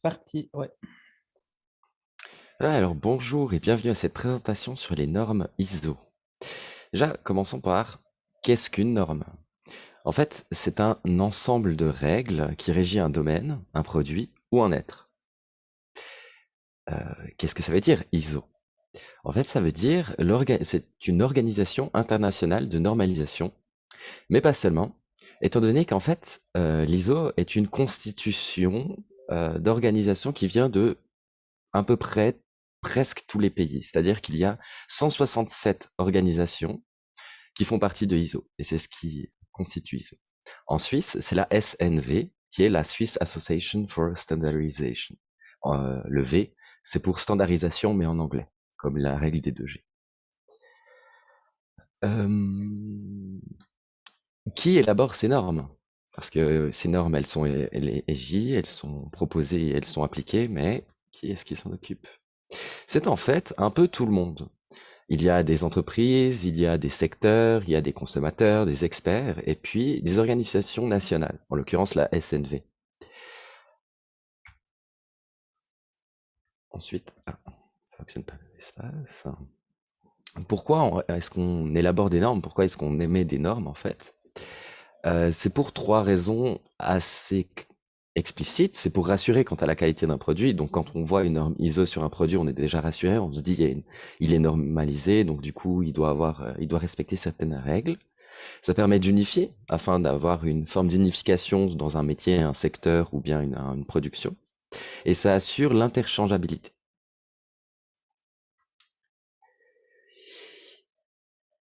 Parti, ouais. Alors bonjour et bienvenue à cette présentation sur les normes ISO. Déjà, commençons par qu'est-ce qu'une norme? En fait, c'est un ensemble de règles qui régit un domaine, un produit ou un être. Qu'est-ce que ça veut dire ISO? En fait, ça veut dire c'est une organisation internationale de normalisation, mais pas seulement, étant donné qu'en fait, l'ISO est une constitution d'organisation qui vient de à peu près presque tous les pays. C'est-à-dire qu'il y a 167 organisations qui font partie de ISO, et c'est ce qui constitue ISO. En Suisse, c'est la SNV, qui est la Swiss Association for Standardization. Le V, c'est pour standardisation, mais en anglais, comme la règle des 2G. Qui élabore ces normes? Parce que ces normes, elles sont égies, elles sont proposées, elles sont appliquées, mais qui est-ce qui s'en occupe? C'est en fait un peu tout le monde. Il y a des entreprises, il y a des secteurs, il y a des consommateurs, des experts, et puis des organisations nationales, en l'occurrence la SNV. Ensuite, ça fonctionne pas l'espace. Pourquoi est-ce qu'on élabore des normes? Pourquoi est-ce qu'on émet des normes en fait? C'est pour trois raisons assez explicites. C'est pour rassurer quant à la qualité d'un produit. Donc quand on voit une norme ISO sur un produit, on est déjà rassuré. On se dit il est normalisé, donc du coup il doit respecter certaines règles. Ça permet d'unifier afin d'avoir une forme d'unification dans un métier, un secteur ou bien une production. Et ça assure l'interchangeabilité.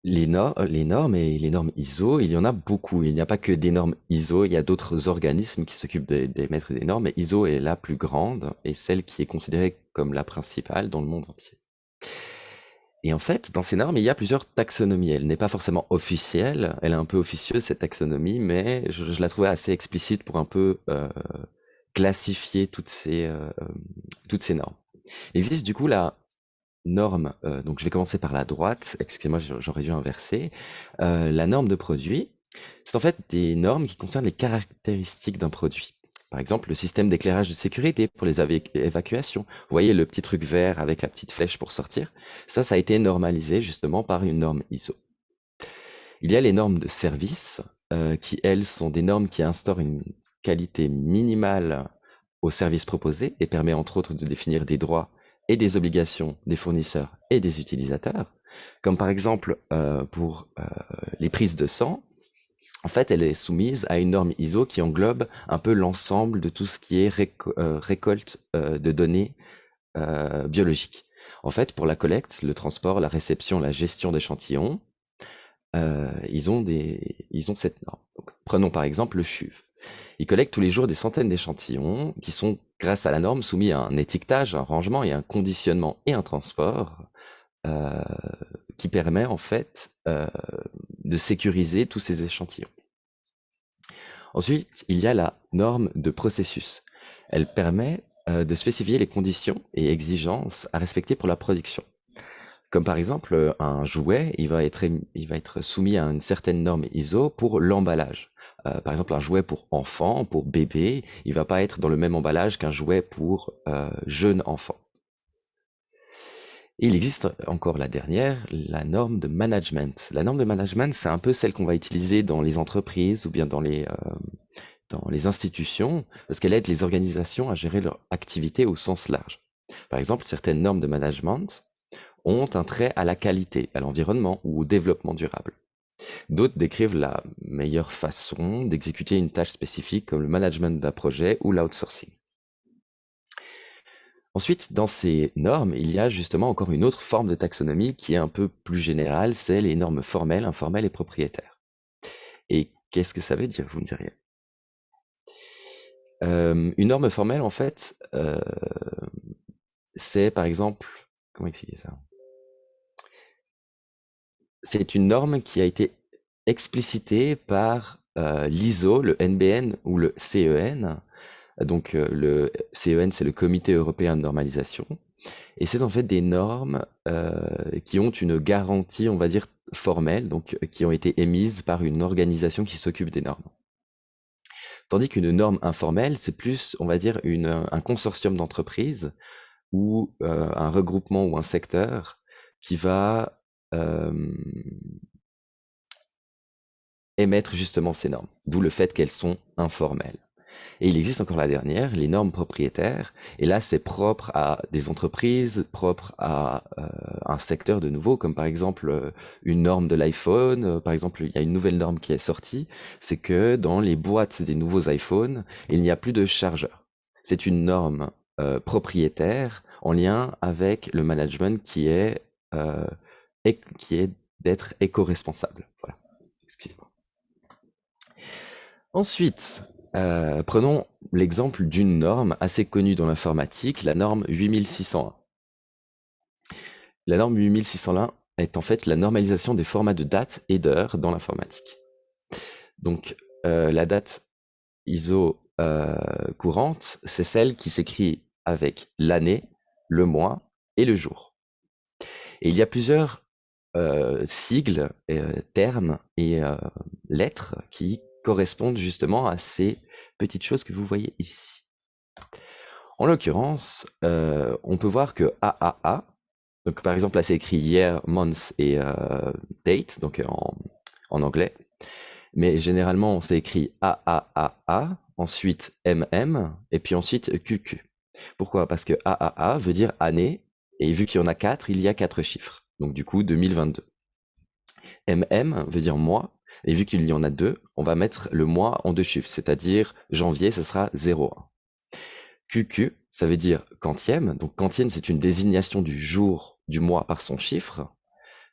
Les normes et les normes ISO, il y en a beaucoup. Il n'y a pas que des normes ISO, il y a d'autres organismes qui s'occupent d'émettre des normes, mais ISO est la plus grande et celle qui est considérée comme la principale dans le monde entier. Et en fait, dans ces normes, il y a plusieurs taxonomies. Elle n'est pas forcément officielle, elle est un peu officieuse cette taxonomie, mais je la trouvais assez explicite pour un peu classifier toutes ces normes. Il existe du coup la norme, donc je vais commencer par la droite, excusez-moi, j'aurais dû inverser. La norme de produit, c'est en fait des normes qui concernent les caractéristiques d'un produit. Par exemple, le système d'éclairage de sécurité pour les évacuations. Vous voyez le petit truc vert avec la petite flèche pour sortir? Ça a été normalisé justement par une norme ISO. Il y a les normes de service, qui elles sont des normes qui instaurent une qualité minimale au service proposé et permet entre autres de définir des droits et des obligations des fournisseurs et des utilisateurs, comme par exemple pour les prises de sang. En fait, elle est soumise à une norme ISO qui englobe un peu l'ensemble de tout ce qui est récolte de données biologiques. En fait, pour la collecte, le transport, la réception, la gestion d'échantillons, ils ont cette norme. Donc, prenons par exemple le CHUV. Ils collectent tous les jours des centaines d'échantillons qui sont, grâce à la norme, soumis à un étiquetage, un rangement et un conditionnement et un transport euh, qui permet en fait de sécuriser tous ces échantillons. Ensuite, il y a la norme de processus. Elle permet de spécifier les conditions et exigences à respecter pour la production. Comme par exemple, un jouet, il va être soumis à une certaine norme ISO pour l'emballage. Par exemple, un jouet pour enfant, pour bébé, il va pas être dans le même emballage qu'un jouet pour jeune enfant. Et il existe encore la dernière, la norme de management. La norme de management, c'est un peu celle qu'on va utiliser dans les entreprises ou bien dans les institutions, parce qu'elle aide les organisations à gérer leur activité au sens large. Par exemple, certaines normes de management ont un trait à la qualité, à l'environnement ou au développement durable. D'autres décrivent la meilleure façon d'exécuter une tâche spécifique comme le management d'un projet ou l'outsourcing. Ensuite, dans ces normes, il y a justement encore une autre forme de taxonomie qui est un peu plus générale, c'est les normes formelles, informelles et propriétaires. Et qu'est-ce que ça veut dire, vous me diriez? Une norme formelle, en fait, c'est par exemple, comment expliquer ça? C'est une norme qui a été explicitée par l'ISO, le NBN ou le CEN. Donc le CEN, c'est le Comité européen de normalisation. Et c'est en fait des normes qui ont une garantie, on va dire, formelle, donc qui ont été émises par une organisation qui s'occupe des normes. Tandis qu'une norme informelle, c'est plus, on va dire, un consortium d'entreprises ou un regroupement ou un secteur qui va émettre justement ces normes, d'où le fait qu'elles sont informelles. Et il existe encore la dernière, les normes propriétaires, et là c'est propre à des entreprises, propre à un secteur de nouveau, comme par exemple une norme de l'iPhone, par exemple il y a une nouvelle norme qui est sortie, c'est que dans les boîtes des nouveaux iPhones, il n'y a plus de chargeur. C'est une norme propriétaire en lien avec le management euh, qui est d'être éco-responsable. Voilà, excusez-moi. Ensuite, prenons l'exemple d'une norme assez connue dans l'informatique, la norme 8601. La norme 8601 est en fait la normalisation des formats de date et d'heure dans l'informatique. Donc, la date ISO courante, c'est celle qui s'écrit avec l'année, le mois et le jour. Et il y a plusieurs sigles, termes et lettres qui correspondent justement à ces petites choses que vous voyez ici. En l'occurrence, on peut voir que AAA, donc par exemple là c'est écrit year, month et date, donc en anglais, mais généralement c'est écrit AAAA, ensuite MM et puis ensuite QQ. Pourquoi? Parce que AAA veut dire année, et vu qu'il y en a 4, il y a 4 chiffres. Donc du coup 2022. MM veut dire mois, et vu qu'il y en a 2, on va mettre le mois en 2 chiffres, c'est-à-dire janvier, ce sera 01. QQ, ça veut dire quantième. Donc quantième, c'est une désignation du jour du mois par son chiffre.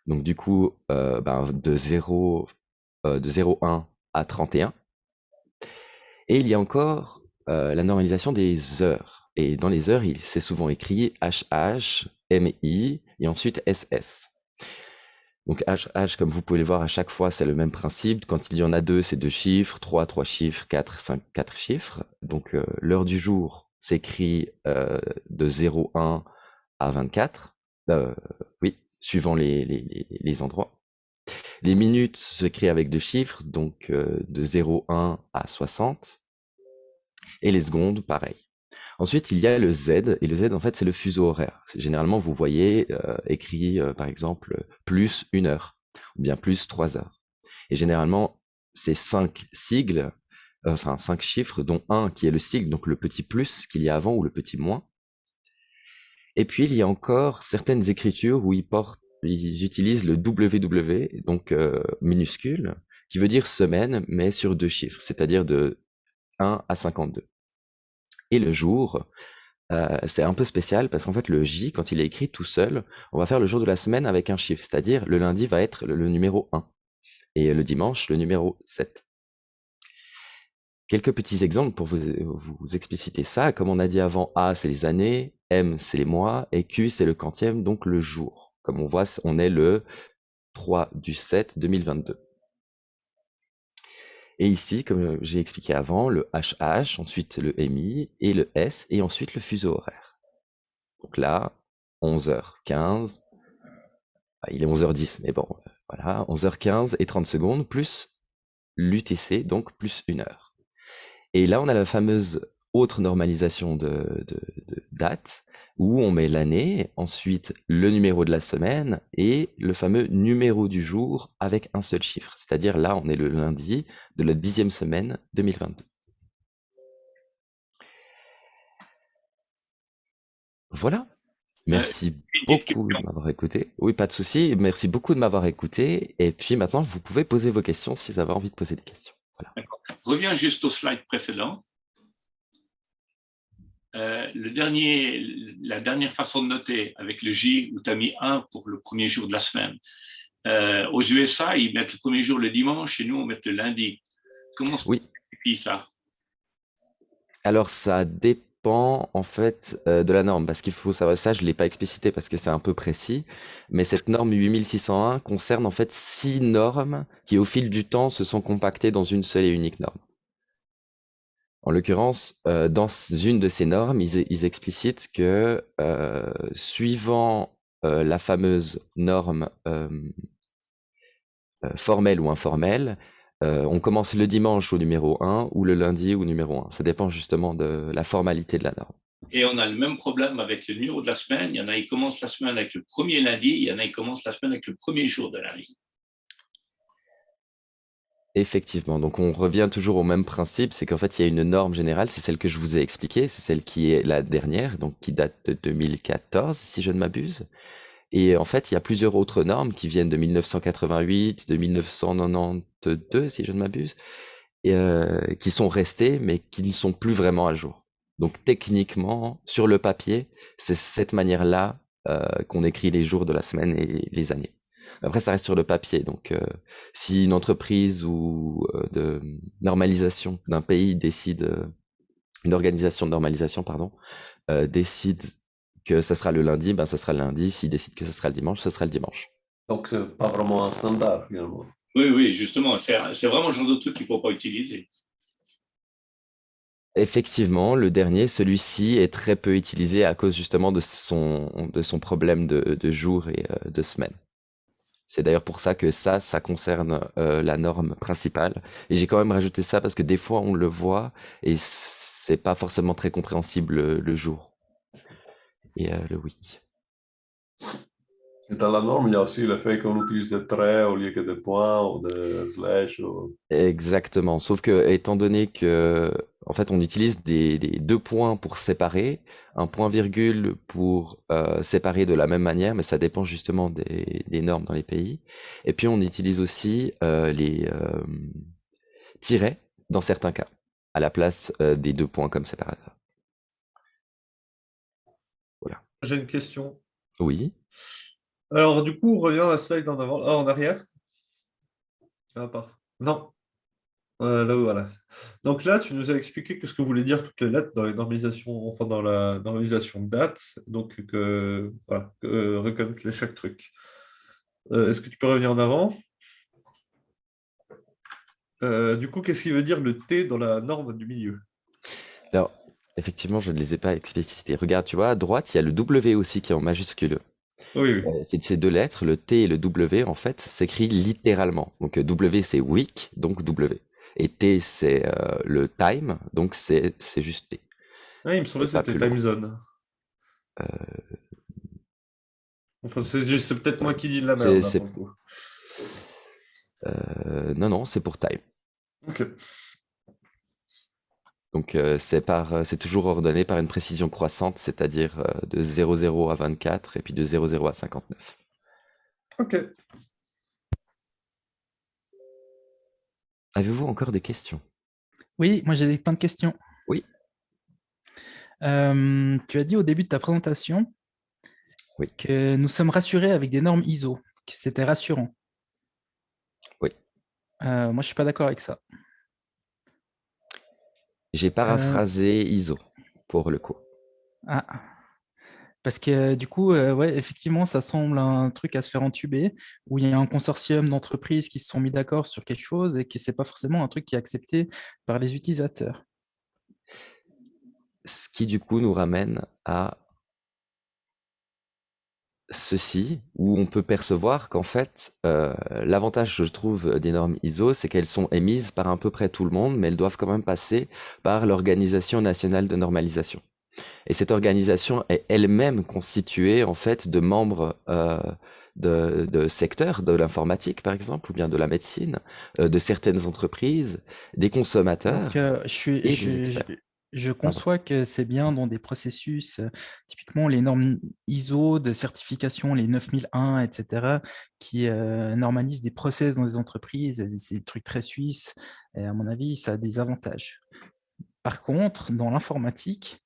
Donc du coup, de 01 à 31. Et il y a encore la normalisation des heures. Et dans les heures, c'est souvent écrit HH, MI et ensuite SS. Donc HH, comme vous pouvez le voir, à chaque fois, c'est le même principe. Quand il y en a 2, c'est 2 chiffres, 3 chiffres, 4 5 4 chiffres. Donc l'heure du jour s'écrit de 01 à 24. Oui, suivant les endroits. Les minutes s'écrit avec 2 chiffres, donc de 01 à 60. Et les secondes, pareil. Ensuite, il y a le Z, et le Z, en fait, c'est le fuseau horaire. Généralement, vous voyez écrit, par exemple, plus 1 heure, ou bien plus 3 heures. Et généralement, c'est 5 sigles, enfin 5 chiffres, dont un qui est le sigle, donc le petit plus qu'il y a avant, ou le petit moins. Et puis, il y a encore certaines écritures où ils utilisent le WW, donc minuscule, qui veut dire semaine, mais sur 2 chiffres, c'est-à-dire de 1 à 52. Et le jour, c'est un peu spécial parce qu'en fait le J, quand il est écrit tout seul, on va faire le jour de la semaine avec un chiffre, c'est-à-dire le lundi va être le numéro 1 et le dimanche le numéro 7. Quelques petits exemples pour vous expliciter ça. Comme on a dit avant, A c'est les années, M c'est les mois et Q c'est le quantième, donc le jour. Comme on voit, on est le 3 du 7 2022. Et ici, comme j'ai expliqué avant, le HH, ensuite le MI et le S et ensuite le fuseau horaire. Donc là, 11h15, il est 11h10, mais bon, voilà, 11h15 et 30 secondes, plus l'UTC, donc plus 1 heure. Et là, on a la fameuse autre normalisation de date, où on met l'année, ensuite le numéro de la semaine, et le fameux numéro du jour avec un seul chiffre. C'est-à-dire là, on est le lundi de la 10e semaine 2022. Voilà. Merci beaucoup de m'avoir écouté. Oui, pas de souci. Merci beaucoup de m'avoir écouté. Et puis maintenant, vous pouvez poser vos questions si vous avez envie de poser des questions. Voilà. Reviens juste au slide précédent. La dernière façon de noter avec le J où tu as mis 1 pour le premier jour de la semaine. Aux USA, ils mettent le premier jour le dimanche et nous, on met le lundi. Comment ça signifie ça? Alors, ça dépend en fait de la norme, parce qu'il faut savoir ça, je ne l'ai pas explicité parce que c'est un peu précis, mais cette norme 8601 concerne en fait 6 normes qui au fil du temps se sont compactées dans une seule et unique norme. En l'occurrence, dans une de ces normes, ils explicitent que suivant la fameuse norme formelle ou informelle, On commence le dimanche au numéro 1 ou le lundi au numéro 1. Ça dépend justement de la formalité de la norme. Et on a le même problème avec le numéro de la semaine. Il y en a, ils commencent la semaine avec le premier lundi, il y en a, ils commencent la semaine avec le premier jour de lundi. Effectivement, donc on revient toujours au même principe, c'est qu'en fait il y a une norme générale, c'est celle que je vous ai expliquée, c'est celle qui est la dernière, donc qui date de 2014 si je ne m'abuse. Et en fait il y a plusieurs autres normes qui viennent de 1988, de 1992 si je ne m'abuse, et, qui sont restées mais qui ne sont plus vraiment à jour. Donc techniquement, sur le papier, c'est cette manière-là qu'on écrit les jours de la semaine et les années. Après, ça reste sur le papier. Donc, si une entreprise ou de normalisation d'un pays décide, une organisation de normalisation, pardon, décide que ça sera le lundi, ben ça sera le lundi. S'il décide que ça sera le dimanche, ça sera le dimanche. Donc, c'est pas vraiment un standard, finalement. Oui, oui, justement, c'est vraiment le genre de truc qu'il ne faut pas utiliser. Effectivement, le dernier, celui-ci est très peu utilisé à cause justement de son problème de jour et de semaine. C'est d'ailleurs pour ça que ça concerne la norme principale. Et j'ai quand même rajouté ça parce que des fois on le voit et c'est pas forcément très compréhensible le jour et le week. Et dans la norme, il y a aussi le fait qu'on utilise des traits au lieu que des points ou des slash. Exactement. Sauf que étant donné que en fait on utilise des deux points pour séparer, un point virgule pour séparer de la même manière, mais ça dépend justement des normes dans les pays. Et puis on utilise aussi les tirets dans certains cas, à la place des deux points comme séparateur. Voilà. J'ai une question. Oui. Alors, du coup, on revient à la slide en avant, en arrière. Ah, pas. Non. Là, voilà. Donc là, tu nous as expliqué ce que voulaient dire toutes les lettres dans les normalisations, enfin dans la normalisation de date, donc que voilà, reconnaître chaque truc. Est-ce que tu peux revenir en avant? Du coup, qu'est-ce qui veut dire le T dans la norme du milieu? Alors, effectivement, je ne les ai pas explicités. Regarde, tu vois, à droite, il y a le W aussi qui est en majuscule. Oui, oui. C'est ces deux lettres, le T et le W, en fait, s'écrit littéralement. Donc W, c'est week, donc W. Et T, c'est le time, donc c'est juste T. Ah, il me semblait que Pas c'était plus time loin. zone. Enfin, c'est peut-être moi qui dis de la C'est- merde, là, c'est- pour le coup. non, non, c'est pour time. Ok. Donc c'est toujours ordonné par une précision croissante, c'est-à-dire de 00 à 24 et puis de 00 à 59. Ok. Avez-vous encore des questions? Oui, moi j'ai plein de questions. Oui. Tu as dit au début de ta présentation Oui. que nous sommes rassurés avec des normes ISO, que c'était rassurant. Oui. Moi, je ne suis pas d'accord avec ça. J'ai paraphrasé ISO pour le coup. Ah. Parce que du coup, ouais, effectivement, ça semble un truc à se faire entuber, où il y a un consortium d'entreprises qui se sont mis d'accord sur quelque chose et que ce n'est pas forcément un truc qui est accepté par les utilisateurs. Ce qui du coup nous ramène à ceci, où on peut percevoir qu'en fait, l'avantage je trouve des normes ISO, c'est qu'elles sont émises par à peu près tout le monde, mais elles doivent quand même passer par l'Organisation nationale de normalisation. Et cette organisation est elle-même constituée en fait de membres de secteurs, de l'informatique par exemple, ou bien de la médecine, de certaines entreprises, des consommateurs Donc, et des experts. je conçois que c'est bien dans des processus, typiquement les normes ISO de certification, les 9001, etc., qui normalisent des process dans les entreprises. C'est des trucs très suisses. Et à mon avis, ça a des avantages. Par contre, dans l'informatique,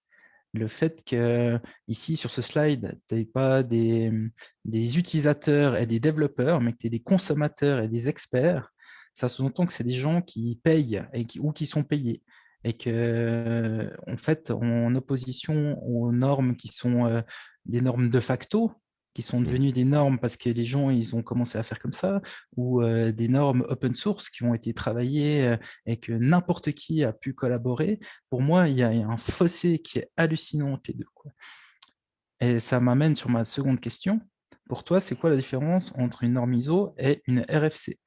le fait que ici sur ce slide, tu n'aies pas des utilisateurs et des développeurs, mais que tu aies des consommateurs et des experts, ça sous-entend que c'est des gens qui payent ou qui sont payés. Et que, en fait, en opposition aux normes qui sont des normes de facto, qui sont devenues des normes parce que les gens ils ont commencé à faire comme ça, ou des normes open source qui ont été travaillées et que n'importe qui a pu collaborer, pour moi, il y a un fossé qui est hallucinant entre les deux, quoi. Et ça m'amène sur ma seconde question. Pour toi, c'est quoi la différence entre une norme ISO et une RFC?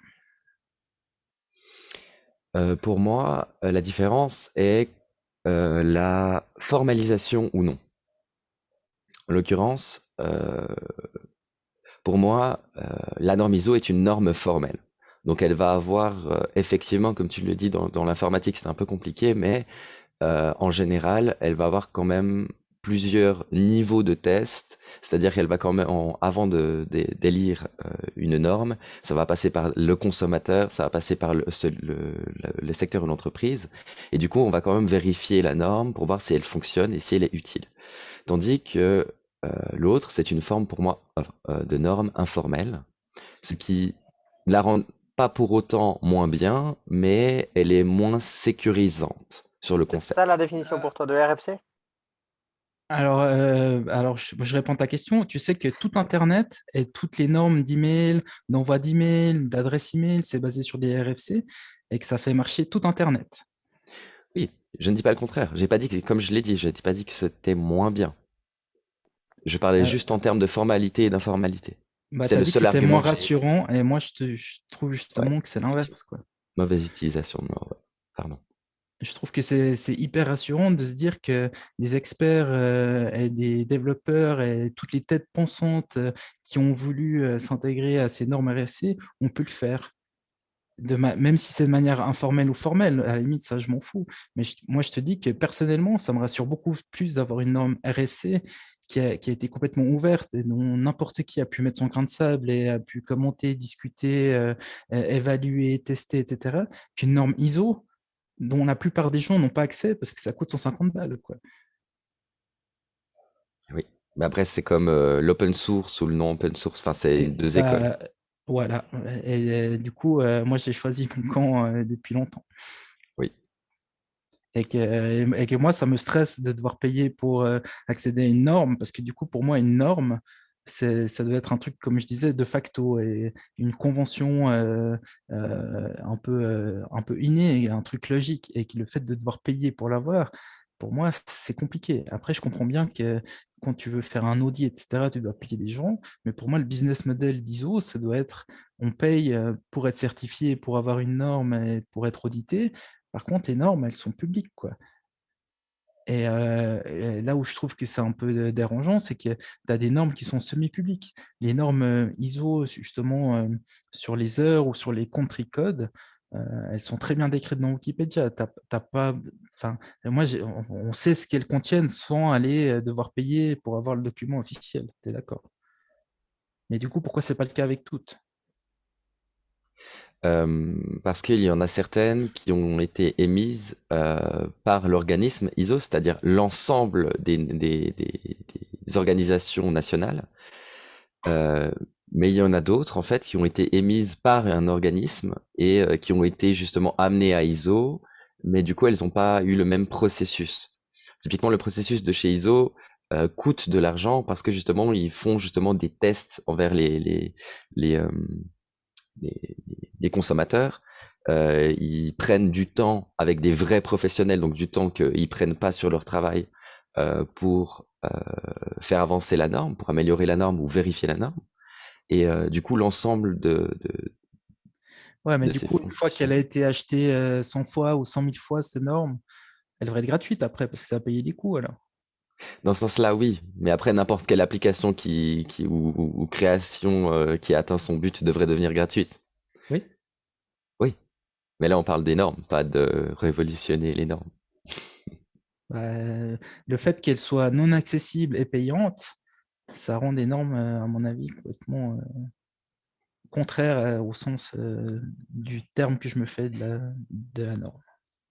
Pour moi, la différence est la formalisation ou non. En l'occurrence, pour moi, la norme ISO est une norme formelle. Donc elle va avoir, effectivement, comme tu le dis, dans l'informatique, c'est un peu compliqué, mais en général, elle va avoir quand même plusieurs niveaux de tests, c'est-à-dire qu'elle va quand même, avant d'élire une norme, ça va passer par le consommateur, ça va passer par le secteur de l'entreprise, et du coup, on va quand même vérifier la norme pour voir si elle fonctionne et si elle est utile. Tandis que l'autre, c'est une forme pour moi de norme informelle, ce qui la rend pas pour autant moins bien, mais elle est moins sécurisante sur le C'est ça la concept. définition pour toi de RFC? Alors je réponds à ta question. Tu sais que tout Internet et toutes les normes d'email, d'envoi d'email, d'adresse email, c'est basé sur des RFC et que ça fait marcher tout Internet. Oui, je ne dis pas le contraire. J'ai pas dit que, comme je l'ai dit, je n'ai pas dit que c'était moins bien. Je parlais Euh, juste en termes de formalité et d'informalité. Bah, C'est tu as le dit que seul c'était argument moins que j'ai. rassurant et moi je trouve Ouais, justement que c'est effectivement. l'inverse, quoi. Mauvaise utilisation de mots, ouais. Pardon. Je trouve que c'est hyper rassurant de se dire que des experts et des développeurs et toutes les têtes pensantes qui ont voulu s'intégrer à ces normes RFC, on peut le faire. Même si c'est de manière informelle ou formelle, à la limite, ça, je m'en fous. Mais moi, je te dis que personnellement, ça me rassure beaucoup plus d'avoir une norme RFC qui a été complètement ouverte et dont n'importe qui a pu mettre son grain de sable et a pu commenter, discuter, évaluer, tester, etc., qu'une norme ISO dont la plupart des gens n'ont pas accès parce que ça coûte 150 balles, quoi. Oui. Mais après, c'est comme l'open source ou le non open source. Enfin, c'est Et, deux écoles. bah, voilà. Et du coup, moi, j'ai choisi mon camp depuis longtemps. Oui. Et que moi, ça me stresse de devoir payer pour accéder à une norme, parce que du coup, pour moi, une norme, ça doit être un truc, comme je disais, de facto, et une convention un peu innée, un truc logique, et que le fait de devoir payer pour l'avoir, pour moi, c'est compliqué. Après, je comprends bien que quand tu veux faire un audit, etc., tu dois payer des gens, mais pour moi, le business model d'ISO, ça doit être, on paye pour être certifié, pour avoir une norme et pour être audité. Par contre, les normes, elles sont publiques, quoi. Et là où je trouve que c'est un peu dérangeant, c'est que tu as des normes qui sont semi-publiques. Les normes ISO, justement, sur les heures ou sur les country codes, elles sont très bien décrites dans Wikipédia. T'as pas, enfin, moi, on sait ce qu'elles contiennent sans aller devoir payer pour avoir le document officiel. Tu es d'accord? Mais du coup, pourquoi c'est pas le cas avec toutes? Parce qu'il y en a certaines qui ont été émises par l'organisme ISO, c'est-à-dire l'ensemble des organisations nationales. Mais il y en a d'autres, en fait, qui ont été émises par un organisme et qui ont été justement amenées à ISO, mais du coup, elles n'ont pas eu le même processus. Typiquement, le processus de chez ISO coûte de l'argent parce que justement, ils font justement des tests envers les, euh, les, les consommateurs. Ils prennent du temps avec des vrais professionnels, donc du temps qu'ils prennent pas sur leur travail pour faire avancer la norme, pour améliorer la norme ou vérifier la norme. Et du coup, l'ensemble Ouais, mais de du ces coup, une fois qu'elle fonctions. a été achetée 100 fois ou 100 000 fois, cette norme, elle devrait être gratuite après, parce que ça a payé des coûts, alors. Dans ce sens-là, oui. Mais après, n'importe quelle application ou création qui a atteint son but devrait devenir gratuite. Oui. Oui. Mais là, on parle des normes, pas de révolutionner les normes. Le fait qu'elle soit non accessible et payante, ça rend des normes, à mon avis, complètement contraires au sens du terme que je me fais de la norme.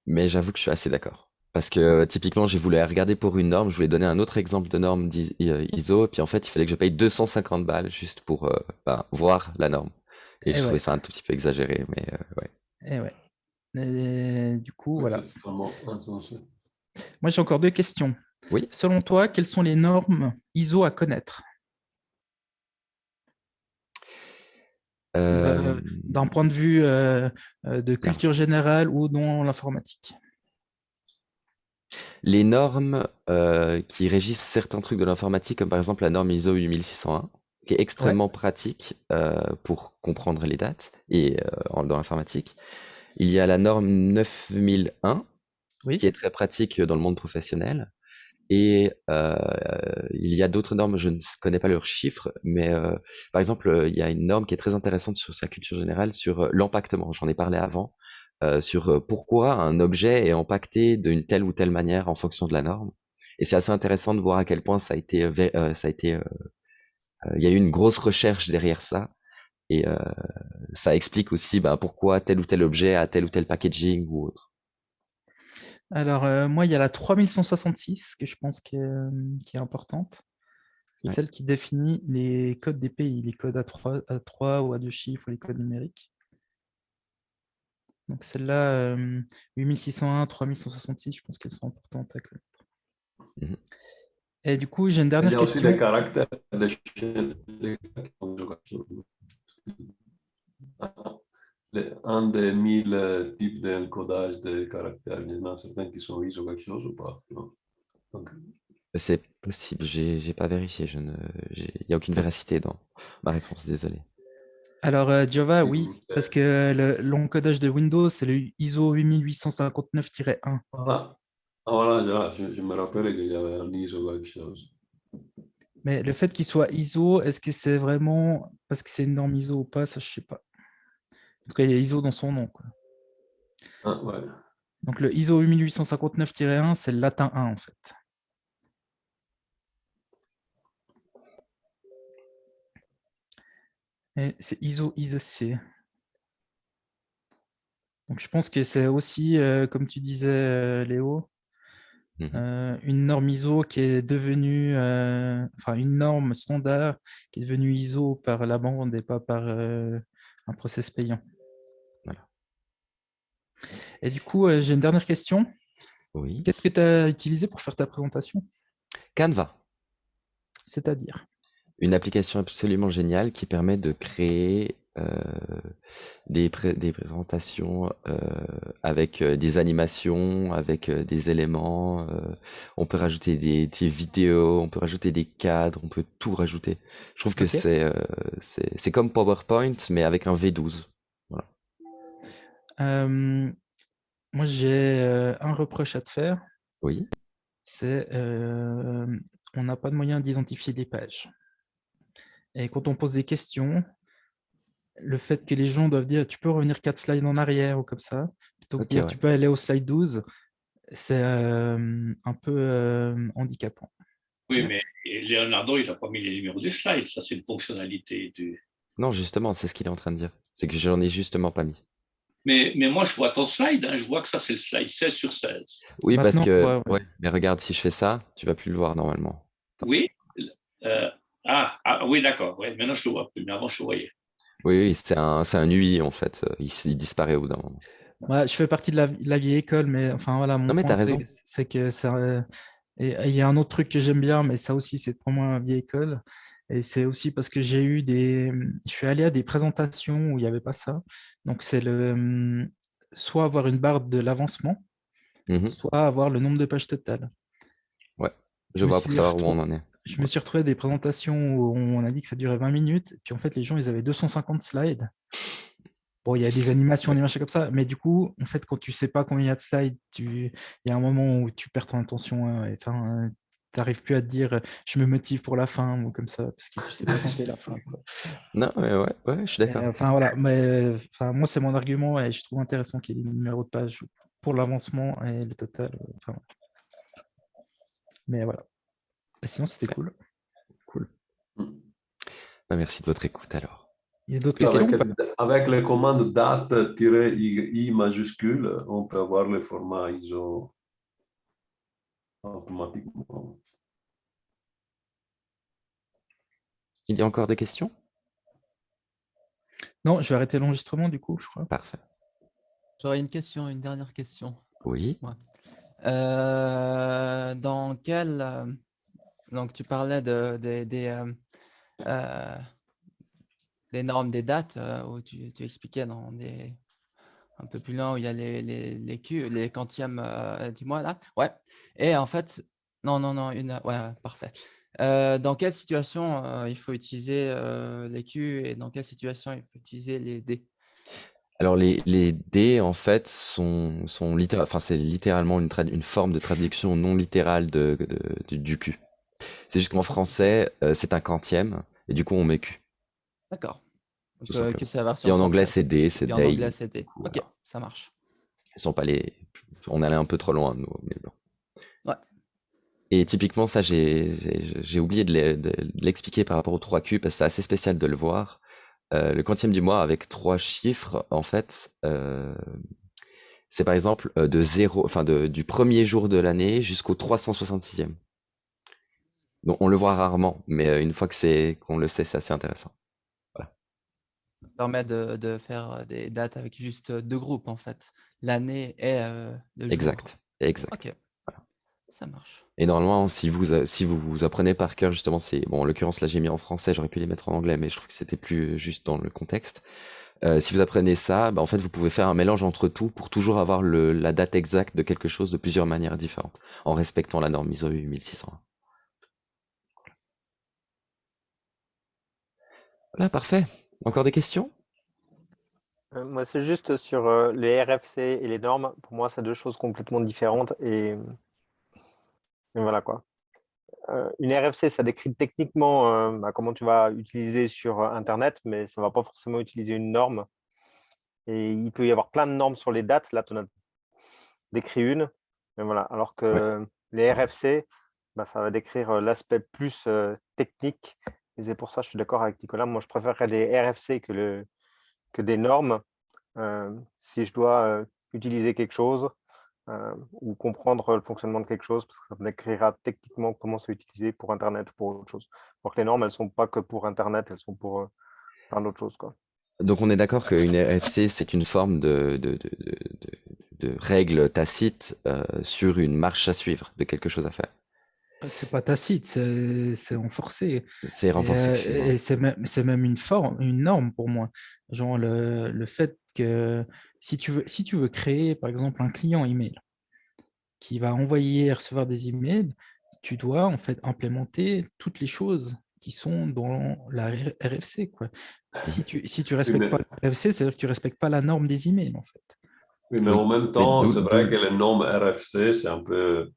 Mais j'avoue que je suis assez d'accord. Parce que typiquement, j'ai voulu regarder pour une norme, je voulais donner un autre exemple de norme ISO, et puis en fait, il fallait que je paye 250 balles juste pour voir la norme. Et Et je trouvais ouais, ça un tout petit peu exagéré, mais ouais. et ouais. Et du coup, Oui, voilà. c'est totalement insensé. Moi, j'ai encore deux questions. Oui. Selon toi, quelles sont les normes ISO à connaître? Euh, D'un point de vue de large. culture générale ou dans l'informatique? Les normes qui régissent certains trucs de l'informatique, comme par exemple la norme ISO 8601, qui est Ouais. extrêmement pratique pour comprendre les dates et dans l'informatique. Il y a la norme 9001, Oui. qui est très pratique dans le monde professionnel. Et il y a d'autres normes, je ne connais pas leurs chiffres, mais par exemple, il y a une norme qui est très intéressante sur sa culture générale, sur l'empactement. J'en ai parlé avant, sur pourquoi un objet est empaqueté d'une telle ou telle manière en fonction de la norme. Et c'est assez intéressant de voir à quel point ça a été, il y a eu une grosse recherche derrière ça. Et ça explique aussi pourquoi tel ou tel objet a tel ou tel packaging ou autre. Alors, moi, il y a la 3166 que je pense qui est importante. C'est Ouais. celle qui définit les codes des pays, les codes à 3 ou à 2 chiffres, ou les codes numériques. Donc celle-là, 8601, 3166, je pense qu'elles sont importantes à connaître. Mhm. Et du coup, j'ai une Il dernière y a aussi des question. caractères de chaîne. Un des 1000 types d'encodage de caractères, il y en a certains qui sont ISO quelque chose ou pas. Non. Donc, C'est possible, j'ai pas vérifié, il y a aucune véracité dans ma réponse, désolé. Alors, Java, si oui, vous- parce que l'encodage de Windows, c'est le ISO 8859-1. Voilà, ah, voilà, je me rappelle qu'il y avait un ISO quelque chose. Mais le fait qu'il soit ISO, est-ce que c'est vraiment parce que c'est une norme ISO ou pas, ça, je sais pas. En tout cas, il y a ISO dans son nom, quoi. Ah, ouais. Donc, le ISO 8859-1, c'est le latin 1, en fait. Et c'est ISO-C. Donc, je pense que c'est aussi, comme tu disais, Léo, Mhm. une norme ISO qui est devenue, enfin, une norme standard qui est devenue ISO par la bande et pas par un process payant. Voilà. Et du coup, j'ai une dernière question. Oui. Qu'est-ce que tu as utilisé pour faire ta présentation? Canva, C'est-à-dire? une application absolument géniale qui permet de créer des présentations avec des animations, avec des éléments. On peut rajouter des vidéos, on peut rajouter des cadres, on peut tout rajouter. Je trouve que Ok. c'est comme PowerPoint, mais avec un V12. Voilà. Moi, j'ai un reproche à te faire. Oui. C'est on n'a pas de moyen d'identifier les pages. Et quand on pose des questions, le fait que les gens doivent dire tu peux revenir 4 slides en arrière ou comme ça, plutôt que de Ok, dire ouais. tu peux aller au slide 12, c'est un peu handicapant. Oui, Ouais. mais Leonardo, il n'a pas mis les numéros des slides. Ça, c'est une fonctionnalité du. Non, justement, c'est ce qu'il est en train de dire. C'est que j'en ai justement pas mis. Mais moi, je vois ton slide. Hein, je vois que ça, c'est le slide 16/16. Oui, parce Maintenant, que, ouais. ouais, mais regarde, si je fais ça, tu vas plus le voir normalement. Attends. Oui. Oui, d'accord. Ouais, maintenant, je le vois plus. Mais avant, je le voyais. Oui, oui, c'est un UI en fait. Il disparaît au bout d'un moment. Ouais, je fais partie de la vieille école, mais enfin voilà, mon Non, mais point, t'as raison. c'est que ça. Et il y a un autre truc que j'aime bien, mais ça aussi, c'est pour moi vieille école. Et c'est aussi parce que je suis allé à des présentations où il n'y avait pas ça. Donc, c'est soit avoir une barre de l'avancement, Mhm. soit avoir le nombre de pages totales. Ouais, je Je me vois pour suis savoir où retrouvé, on en est. je me suis retrouvé à des présentations où on a dit que ça durait 20 minutes, puis en fait, les gens, ils avaient 250 slides. Bon, il y a des animations, des machins comme ça, mais du coup, en fait, quand tu sais pas combien il y a de slides, il y a un moment où tu perds ton attention, hein, et enfin, tu n'arrives plus à te dire je me motive pour la fin ou comme ça, parce que tu sais pas quand est la fin, quoi. Non, mais ouais, je suis Mais, d'accord. enfin voilà, mais enfin, moi c'est mon argument et je trouve intéressant qu'il y ait des numéros de page pour l'avancement et le total. Enfin, voilà. Mais voilà. Et sinon, c'était Ouais, cool. cool. Merci de votre écoute alors. Il y a d'autres questions Avec, ou pas? avec les commandes date-i majuscule, on peut avoir le format ISO automatiquement. Il y a encore des questions? Non, je vais arrêter l'enregistrement du coup, je crois. Parfait. J'aurais une question, une dernière question. Oui. Ouais. Dans quel donc tu parlais des normes des dates où tu expliquais dans des un peu plus loin où il y a les quantièmes du mois là. Ouais. Et en fait, non, ouais, parfait. Dans quelle situation il faut utiliser les Q et dans quelle situation il faut utiliser les D? Alors les D en fait enfin c'est littéralement une forme de traduction non littérale du Q. C'est juste qu'en français c'est un quantième et du coup on met Q D'accord. tout Donc, que simplement. c'est la version Et en anglais française. c'est D, Et c'est puis en day. anglais, c'est D. Ok, Voilà. ça marche. Ils sont pas on allait un peu trop loin nous, mais bon. Ouais. Et typiquement ça j'ai oublié de l'expliquer par rapport au 3Q parce que c'est assez spécial de le voir. Le quantième du mois avec 3 chiffres en fait. C'est par exemple de 0, enfin du premier jour de l'année jusqu'au 366e. Donc on le voit rarement, mais une fois qu'on le sait, c'est assez intéressant. Voilà. Ça permet de faire des dates avec juste 2 groupes, en fait. L'année et le jour. Exact, exact. Ok, Voilà. ça marche. Et normalement, si vous apprenez par cœur, justement, bon, en l'occurrence, là, j'ai mis en français, j'aurais pu les mettre en anglais, mais je trouve que c'était plus juste dans le contexte. Si vous apprenez ça, bah, en fait, vous pouvez faire un mélange entre tout pour toujours avoir la date exacte de quelque chose de plusieurs manières différentes, en respectant la norme ISO 8600. Voilà, parfait. Encore des questions? Moi, c'est juste sur les RFC et les normes. Pour moi, c'est deux choses complètement différentes. Et voilà quoi. Une RFC, ça décrit techniquement comment tu vas utiliser sur Internet, mais ça ne va pas forcément utiliser une norme. Et il peut y avoir plein de normes sur les dates. Là, tu en as décrit une. Mais voilà. Alors que les RFC, bah, ça va décrire l'aspect plus technique. Et c'est pour ça que je suis d'accord avec Nicolas. Moi, je préférerais des RFC que des normes. Si je dois utiliser quelque chose ou comprendre le fonctionnement de quelque chose, parce que ça me décrira techniquement comment c'est utilisé pour Internet ou pour autre chose. Alors que les normes, elles ne sont pas que pour Internet, elles sont pour plein d'autres choses, quoi. Donc on est d'accord qu'une RFC, c'est une forme de règle tacite sur une marche à suivre, de quelque chose à faire. C'est pas tacite, c'est renforcé. C'est renforcé, excusez-moi. Et c'est même une norme pour moi. Genre le fait que si tu veux créer, par exemple, un client email qui va envoyer et recevoir des emails, tu dois en fait implémenter toutes les choses qui sont dans la RFC, quoi. Si tu respectes pas la RFC, c'est-à-dire que tu respectes pas la norme des emails, en fait. Oui, mais Oui, en même mais temps, c'est vrai que le nom RFC, c'est un peu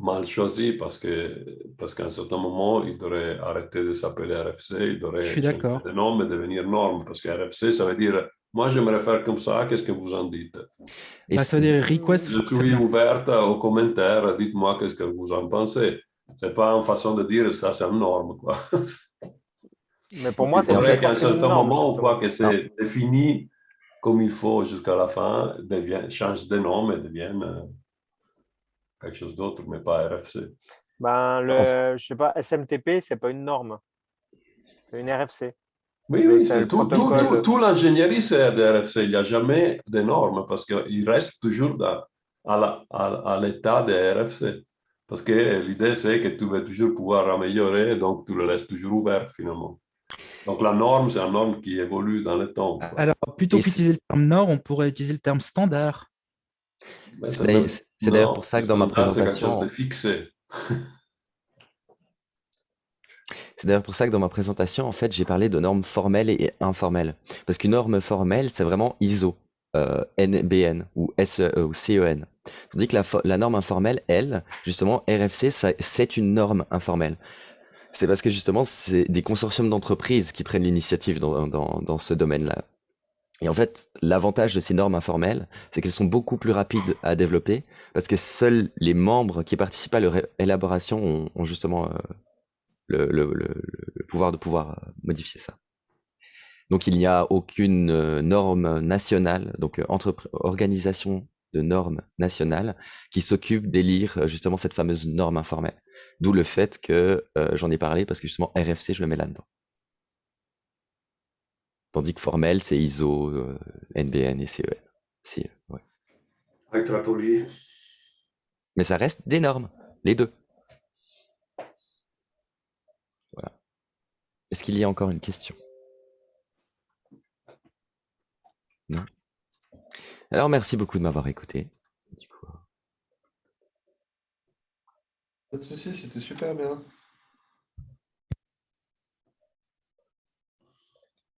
mal choisi parce qu'à un certain moment, il devrait arrêter de s'appeler RFC, il Je devrait suis changer d'accord. de nom et devenir norme parce que RFC, ça veut dire moi, j'aimerais faire comme ça, qu'est-ce que vous en dites? Et Ça veut dire request Je for suis client. ouverte aux commentaires, dites-moi qu'est-ce que vous en pensez. C'est pas une façon de dire ça, c'est une norme, quoi. Mais pour moi, Il c'est en plus faudrait fait, qu'à un fort qu'une certain norme, moment, on voit justement. que c'est défini comme il faut jusqu'à la fin, change de nom et devienne quelque chose d'autre, mais pas RFC. Ben, je sais pas, SMTP, c'est pas une norme, c'est une RFC. Oui, Mais oui, c'est le tout protocole. l'ingénierie, c'est des RFC. Il n'y a jamais de normes parce qu'il reste toujours à l'état des RFC. Parce que l'idée, c'est que tu veux toujours pouvoir améliorer, donc tu le laisses toujours ouvert finalement. Donc la norme, c'est une norme qui évolue dans le temps, quoi. Alors, plutôt et qu'utiliser le terme nord, on pourrait utiliser le terme standard. Mais c'est d'ailleurs pour non, ça le que dans ma standard, c'est quelque chose de présentation, fixé. c'est d'ailleurs pour ça que dans ma présentation, en fait, j'ai parlé de normes formelles et informelles. Parce qu'une norme formelle, c'est vraiment ISO, NBN ou SEE ou CEN. Tandis que la norme informelle, elle, justement, RFC, c'est une norme informelle. C'est parce que justement, c'est des consortiums d'entreprises qui prennent l'initiative dans ce domaine-là. Et en fait, l'avantage de ces normes informelles, c'est qu'elles sont beaucoup plus rapides à développer parce que seuls les membres qui participent à leur élaboration ont justement le pouvoir de modifier ça. Donc il n'y a aucune norme nationale, donc organisation de normes nationales qui s'occupe d'élire justement cette fameuse norme informelle. D'où le fait que j'en ai parlé parce que justement RFC, je le mets là-dedans. Tandis que formel, c'est ISO, NBN et CEN. Ouais. Extrapolier. Mais ça reste des normes, les deux. Voilà. Est-ce qu'il y a encore une question? Non? Alors merci beaucoup de m'avoir écouté. Du coup, Pas de soucis, c'était super bien.